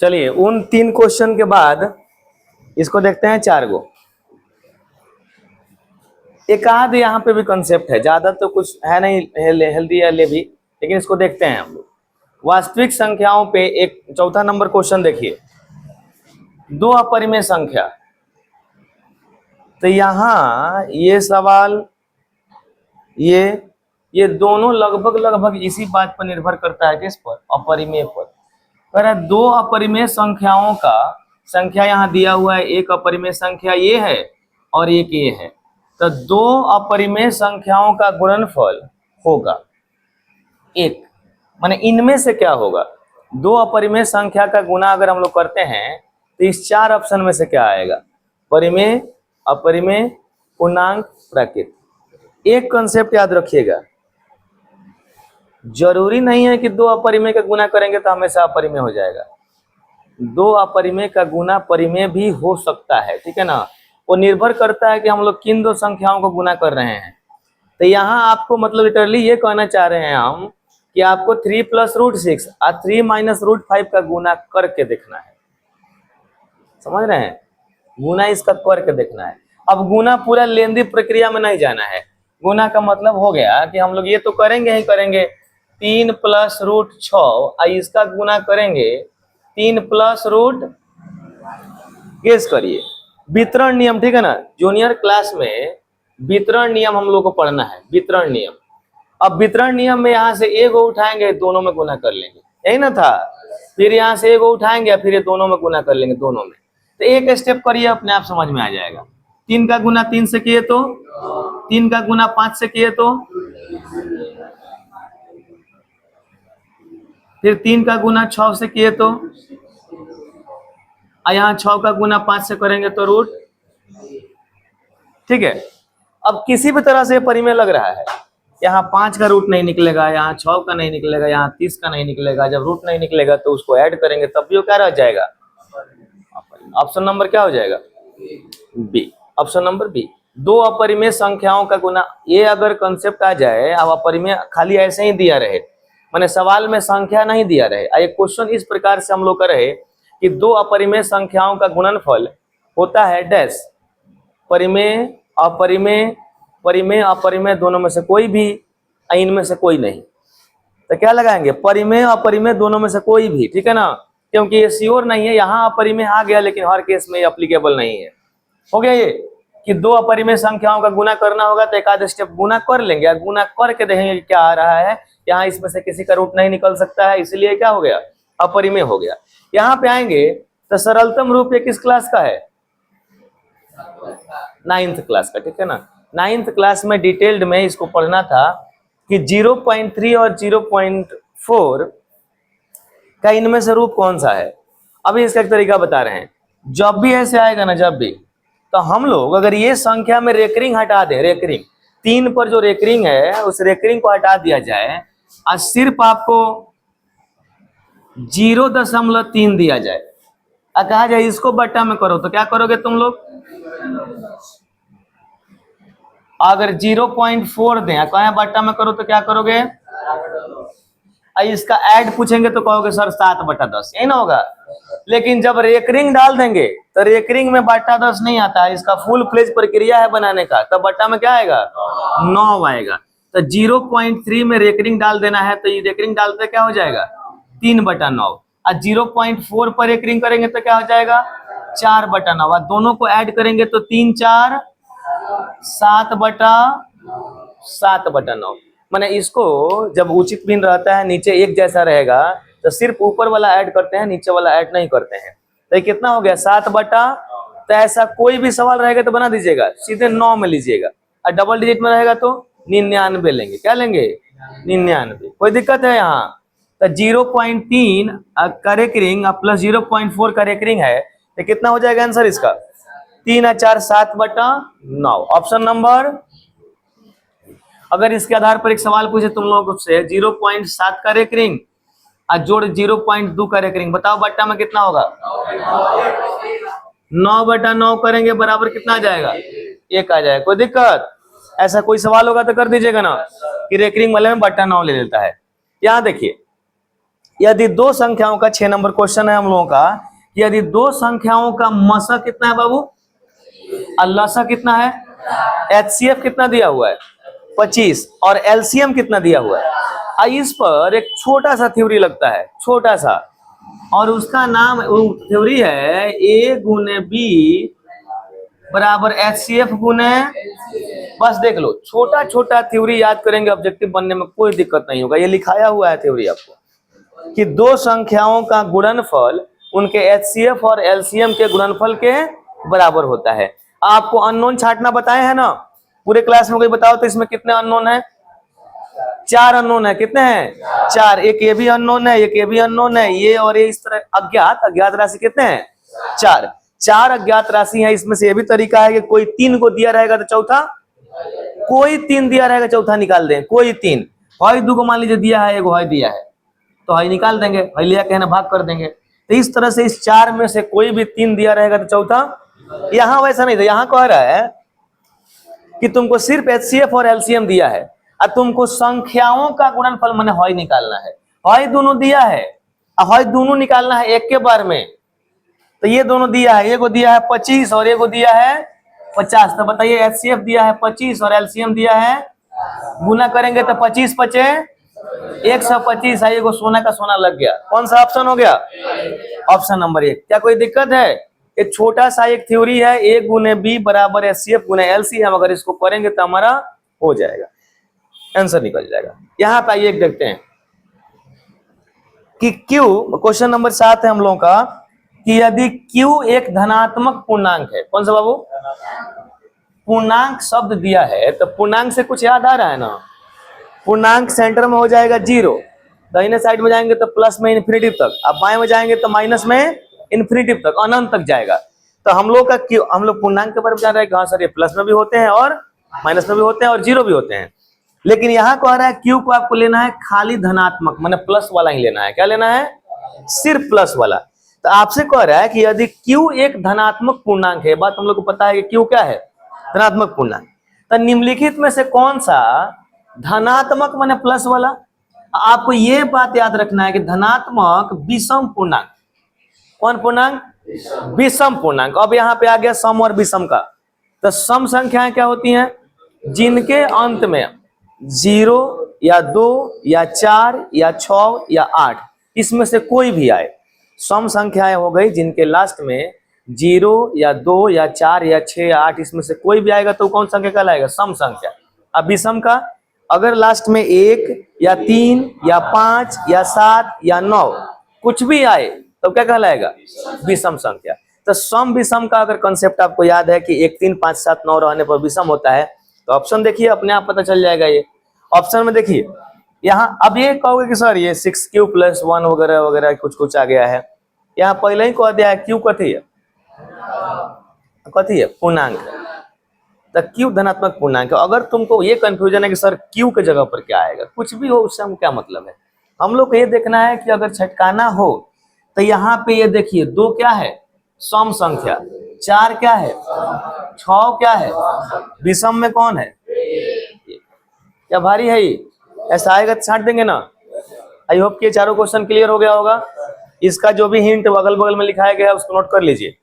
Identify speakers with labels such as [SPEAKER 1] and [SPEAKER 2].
[SPEAKER 1] चलिए उन 3 क्वेश्चन के बाद इसको देखते हैं 4 गो। एक आध यहाँ पे भी कंसेप्ट है, ज्यादा तो कुछ है नहीं हेल्दी या ले भी, लेकिन इसको देखते हैं हम लोग। वास्तविक संख्याओं पे एक चौथा नंबर क्वेश्चन देखिए, 2 अपरिमेय संख्या। तो यहाँ ये सवाल ये दोनों लगभग इसी बात पर निर्भर करता है, किस पर? अपरिमेय पर। कह रहा है 2 अपरिमेय संख्याओं का संख्या यहाँ दिया हुआ है, एक अपरिमेय संख्या ये है और एक ये है। तो 2 अपरिमेय संख्याओं का गुणनफल होगा 1। माने इनमें से क्या होगा? 2 अपरिमेय संख्या का गुणा अगर हम लोग करते हैं तो इस 4 ऑप्शन में से क्या आएगा? परिमेय, अपरिमेय, पूर्णांक, प्राकृत। एक कंसेप्ट याद रखिएगा, जरूरी नहीं है कि 2 अपरिमेय का गुणा करेंगे तो हमेशा अपरिमेय हो जाएगा। 2 अपरिमेय का गुणा परिमेय भी हो सकता है, ठीक है ना। वो निर्भर करता है कि हम लोग किन 2 संख्याओं को गुणा कर रहे हैं। तो यहाँ आपको मतलब लिटरली ये कहना चाह रहे हैं हम कि आपको 3 + √6 और 3 - √5 का गुणा करके देखना है। समझ रहे हैं? गुणा इसका करके देखना है। अब गुणा पूरा लेंदी प्रक्रिया में नहीं जाना है। गुणा का मतलब हो गया कि हम लोग ये तो करेंगे ही करेंगे, 3 + √6 और इसका गुणा करेंगे 3 + गेस करिए वितरण नियम, ठीक है ना। जूनियर क्लास में वितरण नियम हम लोग को पढ़ना है, वितरण नियम। अब वितरण नियम में यहाँ से एगो उठाएंगे, दोनों में गुणा कर लेंगे, यही ना था। फिर यहाँ से एगो उठाएंगे, फिर ये दोनों में गुणा कर लेंगे, दोनों में। तो एक स्टेप करिए, अपने आप समझ में आ जाएगा। 3 का गुना 3 से किए तो 3 का गुना 5 से किए तो फिर 3 का गुना 6 से किए तो, और यहाँ 6 का गुना 5 से करेंगे तो रूट, ठीक है। अब किसी भी तरह से परिमेय लग रहा है, यहाँ 5 का रूट नहीं निकलेगा, यहाँ 6 का नहीं निकलेगा, यहाँ 30 का नहीं निकलेगा। जब रूट नहीं निकलेगा तो उसको ऐड करेंगे तब भी वो क्या रह जाएगा? ऑप्शन नंबर क्या हो जाएगा? बी। Option number B. 2 अपरिमेय संख्याओं का गुना, ये अगर कंसेप्ट आ जाए, अब अपरिमेय खाली ऐसे ही दिया रहे, माने सवाल में संख्या नहीं दिया रहे, एक क्वेश्चन इस प्रकार से हम लोग कर रहे कि 2 अपरिमेय संख्याओं का गुणनफल होता है डैश, परिमेय, अपरिमेय, परिमेय, अपरिमेय दोनों में से कोई भी, इनमें से कोई नहीं। तो क्या लगाएंगे? परिमेय, अपरिमेय दोनों में से कोई भी, ठीक है ना। क्योंकि ये श्योर नहीं है, यहाँ अपरिमेय आ गया लेकिन हर केस में एप्लीकेबल नहीं है। हो गया ये कि 2 अपरिमेय संख्याओं का गुना करना होगा तो एक आध स्टेप गुना कर लेंगे, गुना करके देखेंगे कि क्या आ रहा है। यहाँ इसमें से किसी का रूट नहीं निकल सकता है, इसलिए क्या हो गया? अपरिमेय हो गया। यहाँ पे आएंगे तो सरलतम रूप ये किस क्लास का है? 9th क्लास का, ठीक है ना। 9th क्लास में डिटेल्ड में इसको पढ़ना था कि 0.3 और 0.4 का इनमें से रूप कौन सा है। अभी इसका एक तरीका बता रहे हैं। जब भी ऐसे आएगा ना, जब भी, तो हम लोग अगर ये संख्या में रेकरिंग हटा दें, रेकरिंग 3 पर जो रेकरिंग है उस रेकरिंग को हटा दिया जाए और सिर्फ आपको 0.3 दिया जाए और कहा जाए इसको बट्टा में करो, तो क्या करोगे तुम लोग? अगर 0.4 दें कहें बट्टा में करो तो क्या करोगे? इसका ऐड पूछेंगे तो कहोगे सर 7/10, यही ना होगा। लेकिन जब रेकरिंग डाल देंगे तो रेकरिंग में बट्टा 10 नहीं आता है, इसका फुल फ्लेज प्रक्रिया है बनाने का, तब बट्टा में क्या आएगा? 9 आएगा। तो 0.3 में रेकरिंग डाल देना है, तो ये रेकरिंग डालते क्या हो जाएगा? 3/9। और 0.4 पर रेकरिंग करेंगे तो क्या हो जाएगा? 4/9। और दोनों को ऐड करेंगे तो 3 4 7/9। माने इसको जब उचित भिन्न रहता है, नीचे एक जैसा रहेगा, तो सिर्फ ऊपर वाला ऐड करते हैं, नीचे वाला ऐड नहीं करते हैं। तो कितना हो गया? 7/। तो ऐसा कोई भी सवाल रहेगा तो बना दीजिएगा, सीधे 9 में लीजिएगा। और डबल डिजिट में रहेगा तो 99 लेंगे। क्या लेंगे? 99। कोई दिक्कत है यहाँ? तो 0.3 का रेकरिंग प्लस 0.4 का रेकरिंग है, तो कितना हो जाएगा आंसर इसका? 3 और 4 7/9। Option number. अगर इसके आधार पर एक सवाल पूछे तुम लोग से 0.7 का रेकरिंग और जोड़ 0.2 का रेकरिंग, बताओ बट्टा में कितना होगा? 9/9 करेंगे बराबर कितना आ जाएगा? 1 आ जाएगा। कोई दिक्कत? ऐसा कोई सवाल होगा तो कर दीजिएगा ना कि रेकरिंग वाले में बट्टा 9 ले लेता है। यहाँ देखिए यदि दो संख्याओं का 6 नंबर क्वेश्चन है हम लोगों का, यदि दो संख्याओं का मसा कितना है बाबू और लसा कितना है, एचसीएफ कितना दिया हुआ है 25 और एलसीएम कितना दिया हुआ है। इस पर एक छोटा सा थ्योरी लगता है, छोटा सा, और उसका नाम थ्योरी है ए गुने बी बराबर एचसीएफ गुने, बस देख लो, छोटा छोटा थ्योरी याद करेंगे, ऑब्जेक्टिव बनने में कोई दिक्कत नहीं होगा। ये लिखाया हुआ है थ्योरी आपको कि दो संख्याओं का गुणनफल उनके एचसीएफ और एलसीएम के गुणनफल के बराबर होता है। आपको अननोन छांटना बताए हैं ना पूरे क्लास में, कोई बताओ तो इसमें कितने अननोन है? 4 अननोन है। कितने हैं? 4। एक ये भी अननोन है, एक ये भी अननोन है, ये और ये इस तरह अज्ञात राशि कितने हैं? 4 अज्ञात राशि है। इसमें से ये भी तरीका है कि कोई 3 को दिया रहेगा तो चौथा, कोई 3 दिया रहेगा चौथा निकाल दें, कोई 3, हई 2 को मान लीजिए दिया है, एगो हई दिया है तो हई निकाल देंगे, हई लिया कहना भाग कर देंगे। तो इस तरह से इस 4 में से कोई भी 3 दिया रहेगा तो चौथा। यहां वैसा नहीं था, यहां कह रहा है कि तुमको सिर्फ एचसीएफ और एलसीएम दिया है और तुमको संख्याओं का गुणनफल माने हई निकालना है। हई दोनों दिया है और हई दोनों निकालना है एक के बार में। तो ये दोनों दिया है, एगो दिया है 25 और एगो दिया है 50। तो बताइए एचसीएफ दिया है 25 और एलसीएम दिया है, गुना करेंगे तो 25 पचे 125 है, एगो सोना का सोना लग गया। कौन सा ऑप्शन हो गया? Option number 1। क्या कोई दिक्कत है? एक छोटा सा एक थ्योरी है, ए गुने बी बराबर एचसीएफ गुने एलसीएम, अगर इसको करेंगे तो हमारा हो जाएगा, आंसर निकल जाएगा। यहां पे आइए देखते हैं कि Q, क्वेश्चन नंबर 7 है हम लोगों का, कि यदि Q एक धनात्मक पूर्णांक है। कौन सा बाबू? पूर्णांक शब्द दिया है तो पूर्णांक से कुछ याद आ रहा है ना? पूर्णांक सेंटर में हो जाएगा 0, दाहिने साइड में जाएंगे तो प्लस में इन्फिनिटी तक, अब बाएं में जाएंगे तो माइनस में इन्फिनिटी तक, अनंत तक जाएगा। तो हम लोग का Q, हम लोग पूर्णांक के बारे में जान रहे हैं, कहां सर ये प्लस में भी होते हैं और माइनस में भी होते हैं और 0 भी होते हैं, लेकिन यहाँ कह रहा है Q को आपको लेना है खाली धनात्मक, माने प्लस वाला ही लेना है। क्या लेना है? सिर्फ प्लस वाला। तो आपसे कह रहा है कि यदि Q एक धनात्मक पूर्णांक है, बात हम लोग को पता है कि Q क्या है? धनात्मक पूर्णांक। तो निम्नलिखित में से कौन सा धनात्मक माने प्लस वाला? आपको ये बात याद रखना है कि धनात्मक विषम पूर्णांक, कौन पूर्णांक? विषम पूर्णांक। अब यहाँ पे आ गया सम और विषम का। तो सम संख्याएं क्या होती हैं? जिनके अंत में 0 या 2 या 4 या 6 या 8 इसमें से कोई भी आए, सम संख्याएं हो गई जिनके लास्ट में 0 या 2 या 4 या 6 या 8 इसमें से कोई भी आएगा तो कौन संख्या कहलाएगा? सम संख्या। अब विषम का, अगर लास्ट में 1 या 3 या 5 या 7 या 9 कुछ भी आए तो क्या कहलाएगा? विषम संख्या। तो सम विषम का अगर कंसेप्ट आपको याद है कि 1 3 5 7 9 रहने पर विषम होता है, तो ऑप्शन देखिए, अपने आप पता चल जाएगा। ये ऑप्शन में देखिए, यहाँ अब ये कहोगे कि सर ये 6Q + 1 वगैरह वगैरह कुछ आ गया है, यहाँ पहले ही कह दिया है Q कथी है? कथी है? पूर्णांक। तो Q धनात्मक पूर्णांक है। अगर तुमको ये कंफ्यूजन है कि सर Q के जगह पर क्या आएगा, कुछ भी हो उससे हम क्या मतलब है, हम लोग को ये देखना है कि अगर छटकाना हो तो यहाँ पे ये देखिए 2 क्या है? सम संख्या, 4 क्या है? 6 क्या है? विषम में कौन है? क्या भारी है ये? ऐसा आएगा तो छांट देंगे ना। आई होप कि ये चारों क्वेश्चन क्लियर हो गया होगा। इसका जो भी हिंट अगल बगल में लिखाया गया है उसको नोट कर लीजिए।